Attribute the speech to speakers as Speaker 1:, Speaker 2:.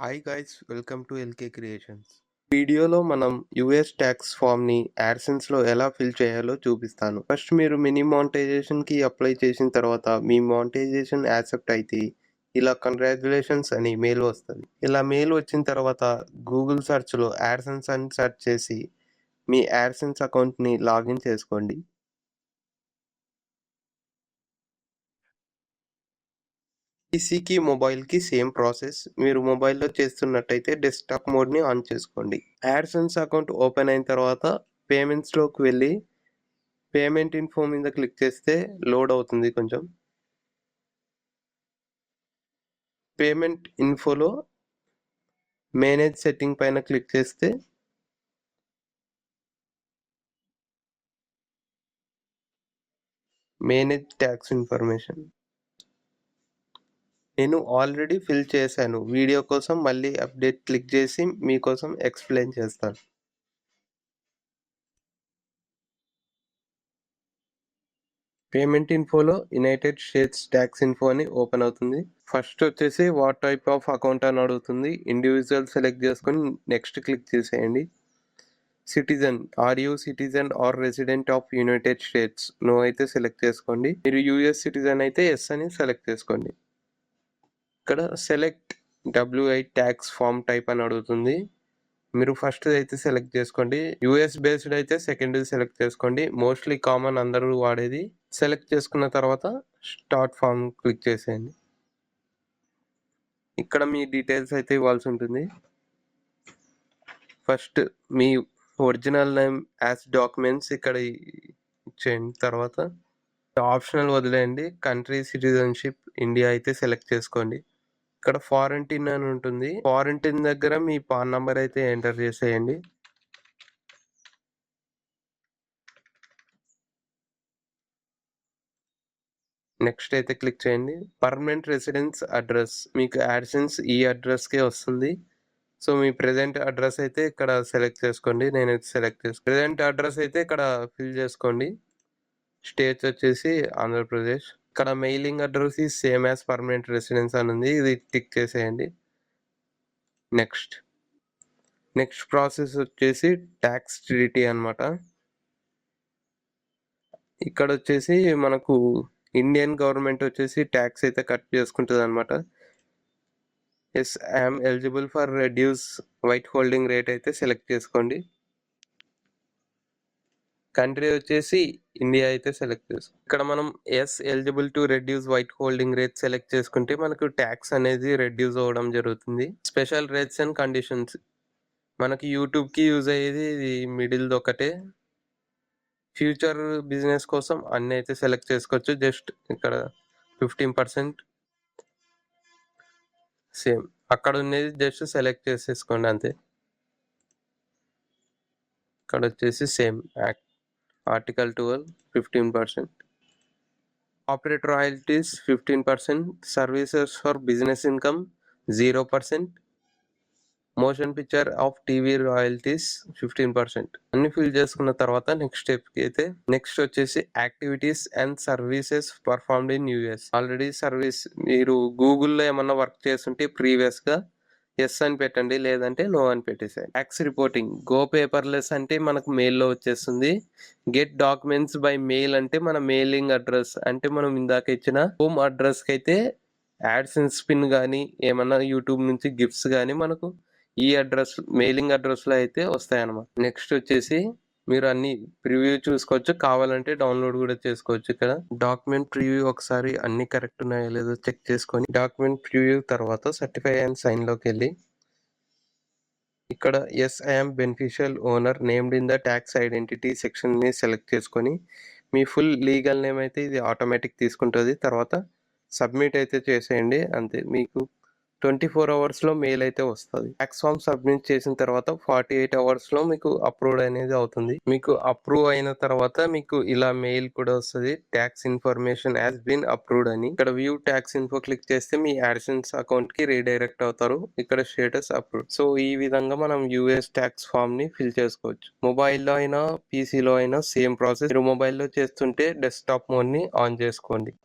Speaker 1: Hi guys welcome to LK creations. వీడియోలో మనం US tax ఫామ్ని యాడ్సెన్స్లో ఎలా ఫిల్ చేయాలో చూపిస్తాను. ఫస్ట్ మీరు మినీ మానిటైజేషన్కి అప్లై చేసిన తర్వాత మీ మానిటైజేషన్ యాక్సెప్ట్ అయితే ఇలా కంగ్రాచులేషన్స్ అని మెయిల్ వస్తుంది. ఇలా మెయిల్ వచ్చిన తర్వాత గూగుల్ సెర్చ్లో యాడ్సెన్స్ అని సెర్చ్ చేసి మీ యాడ్సెన్స్ అకౌంట్ని లాగిన్ చేసుకోండి. పీసీకి మొబైల్కి సేమ్ ప్రాసెస్. మీరు మొబైల్లో చేస్తున్నట్టయితే డెస్క్టాప్ మోడ్ని ఆన్ చేసుకోండి. యాడ్సెన్స్ అకౌంట్ ఓపెన్ అయిన తర్వాత పేమెంట్స్లోకి వెళ్ళి పేమెంట్ ఇన్ఫో మీద క్లిక్ చేస్తే లోడ్ అవుతుంది కొంచెం. పేమెంట్ ఇన్ఫోలో మేనేజ్ సెట్టింగ్ పైన క్లిక్ చేస్తే మేనేజ్ ట్యాక్స్ ఇన్ఫర్మేషన్ నేను ఆల్రెడీ ఫిల్ చేశాను. వీడియో కోసం మళ్ళీ అప్డేట్ క్లిక్ చేసి మీకోసం ఎక్స్ప్లెయిన్ చేస్తాను. పేమెంట్ ఇన్ఫోలో యునైటెడ్ స్టేట్స్ ట్యాక్స్ ఇన్ఫో అని ఓపెన్ అవుతుంది. ఫస్ట్ వచ్చేసి వాట్ టైప్ ఆఫ్ అకౌంట్ అని అడుగుతుంది. ఇండివిజువల్ సెలెక్ట్ చేసుకొని నెక్స్ట్ క్లిక్ చేసేయండి. Citizen, are you citizen or resident of United States, no అయితే సెలెక్ట్ చేసుకోండి. మీరు యూఎస్ సిటిజన్ అయితే ఎస్ అని సెలెక్ట్ చేసుకోండి. ఇక్కడ select W8 tax form type అని అడుగుతుంది. మీరు ఫస్ట్ అయితే సెలెక్ట్ చేసుకోండి. యూఎస్ బేస్డ్ అయితే సెకండ్ సెలెక్ట్ చేసుకోండి. మోస్ట్లీ కామన్ అందరూ వాడేది. సెలెక్ట్ చేసుకున్న తర్వాత స్టార్ట్ ఫామ్ క్లిక్ చేసేయండి. ఇక్కడ మీ డీటెయిల్స్ అయితే ఇవ్వాల్సి ఉంటుంది. ఫస్ట్ మీ ఒరిజినల్ నేమ్ యాజ్ డాక్యుమెంట్స్ ఇక్కడ ఇచ్చేయండి. తర్వాత ఆప్షనల్ వదిలేయండి. కంట్రీ సిటిజన్షిప్ ఇండియా అయితే సెలెక్ట్ చేసుకోండి. ఇక్కడ ఫారెంటిన్ అని ఉంటుంది. ఫారెంటిన్ దగ్గర మీ పాన్ నంబర్ అయితే ఎంటర్ చేసేయండి. నెక్స్ట్ అయితే క్లిక్ చేయండి. పర్మనెంట్ రెసిడెన్స్ అడ్రస్ మీకు యాడ్సెన్స్ ఈ అడ్రస్కే వస్తుంది. సో మీ ప్రెజెంట్ అడ్రస్ అయితే ఇక్కడ సెలెక్ట్ చేసుకోండి. నేనైతే సెలెక్ట్ చేసుకోండి. ప్రెజెంట్ అడ్రస్ అయితే ఇక్కడ ఫిల్ చేసుకోండి. స్టేట్స్ వచ్చేసి ఆంధ్రప్రదేశ్. ఇక్కడ మెయిలింగ్ అడ్రస్ ఈ సేమ్ యాజ్ పర్మనెంట్ రెసిడెన్స్ అని ఉంది. ఇది టిక్ చేసేయండి. నెక్స్ట్ ప్రాసెస్ వచ్చేసి ట్యాక్స్ ట్రీటీ అనమాట. ఇక్కడ వచ్చేసి మనకు ఇండియన్ గవర్నమెంట్ వచ్చేసి ట్యాక్స్ అయితే కట్ చేసుకుంటుంది అనమాట. Yes I'm eligible for reduce withholding rate అయితే సెలెక్ట్ చేసుకోండి. కంట్రీ వచ్చేసి ఇండియా అయితే సెలెక్ట్ చేసుకోండి. ఇక్కడ మనం yes eligible to reduce withholding rate select చేసుకుంటే మనకు ట్యాక్స్ అనేది రెడ్యూస్ అవ్వడం జరుగుతుంది. స్పెషల్ రేట్స్ అండ్ కండిషన్స్ మనకి యూట్యూబ్కి యూజ్ అయ్యేది ఇది మిడిల్ది ఒకటే. ఫ్యూచర్ బిజినెస్ కోసం అన్ని అయితే సెలెక్ట్ చేసుకోవచ్చు. జస్ట్ ఇక్కడ 15% సేమ్ అక్కడ ఉన్నది జస్ట్ సెలెక్ట్ చేసేసుకోండి అంతే. ఇక్కడ వచ్చేసి same article 12 15%, operate royalties 15%, services for business income 0%, motion picture of TV royalties 15%. అన్ని ఫిల్ చేసుకున్న తర్వాత నెక్స్ట్ స్టెప్కి అయితే నెక్స్ట్ వచ్చేసి activities and services performed in US. Already service మీరు గూగుల్లో ఏమన్నా వర్క్ చేస్తుంటే ప్రీవియస్గా ఎస్ అని పెట్టండి, లేదంటే నో అని పెట్టేసేయండి. ట్యాక్స్ రిపోర్టింగ్ గో పేపర్లెస్ అంటే మనకు మెయిల్లో వచ్చేస్తుంది. గెట్ డాక్యుమెంట్స్ బై మెయిల్ అంటే మన మెయిలింగ్ అడ్రస్ అంటే మనం ఇందాక ఇచ్చిన హోమ్ అడ్రస్కి అయితే యాడ్సెన్స్ పిన్ కానీ ఏమన్నా యూట్యూబ్ నుంచి గిఫ్ట్స్ కానీ మనకు ఈ అడ్రస్ మెయిలింగ్ అడ్రస్లో అయితే వస్తాయన్నమాట. నెక్స్ట్ వచ్చేసి మీరు అన్ని ప్రివ్యూ చూసుకోవచ్చు, కావాలంటే డౌన్లోడ్ కూడా చేసుకోవచ్చు. ఇక్కడ డాక్యుమెంట్ ప్రివ్యూ ఒకసారి అన్ని కరెక్ట్ ఉన్నాయో లేదో చెక్ చేసుకొని డాక్యుమెంట్ ప్రివ్యూ తర్వాత సర్టిఫై అండ్ సైన్లోకి వెళ్ళి ఇక్కడ yes I'm beneficial owner named in the tax identity సెక్షన్ని సెలెక్ట్ చేసుకొని మీ ఫుల్ లీగల్ నేమ్ అయితే ఇది ఆటోమేటిక్ తీసుకుంటుంది. తర్వాత సబ్మిట్ అయితే చేసేయండి అంతే. మీకు 24 అవర్స్లో మెయిల్ అయితే వస్తుంది. ట్యాక్స్ ఫామ్ సబ్మిట్ చేసిన తర్వాత 48 అవర్స్లో మీకు అప్రూవ్ అనేది అవుతుంది. మీకు అప్రూవ్ అయిన తర్వాత మీకు ఇలా మెయిల్ కూడా వస్తుంది, tax information has been approved అని. ఇక్కడ వ్యూ ట్యాక్స్ ఇన్ఫో క్లిక్ చేస్తే మీ యాడ్సెన్స్ అకౌంట్ కి రీడైరెక్ట్ అవుతారు. ఇక్కడ స్టేటస్ అప్రూవ్. సో ఈ విధంగా మనం యూఎస్ ట్యాక్స్ ఫామ్ ని ఫిల్ చేసుకోవచ్చు. మొబైల్లో అయినా పీసీలో అయినా సేమ్ ప్రాసెస్. మీరు మొబైల్లో చేస్తుంటే డెస్క్టాప్ మోడ్ ని ఆన్ చేసుకోండి.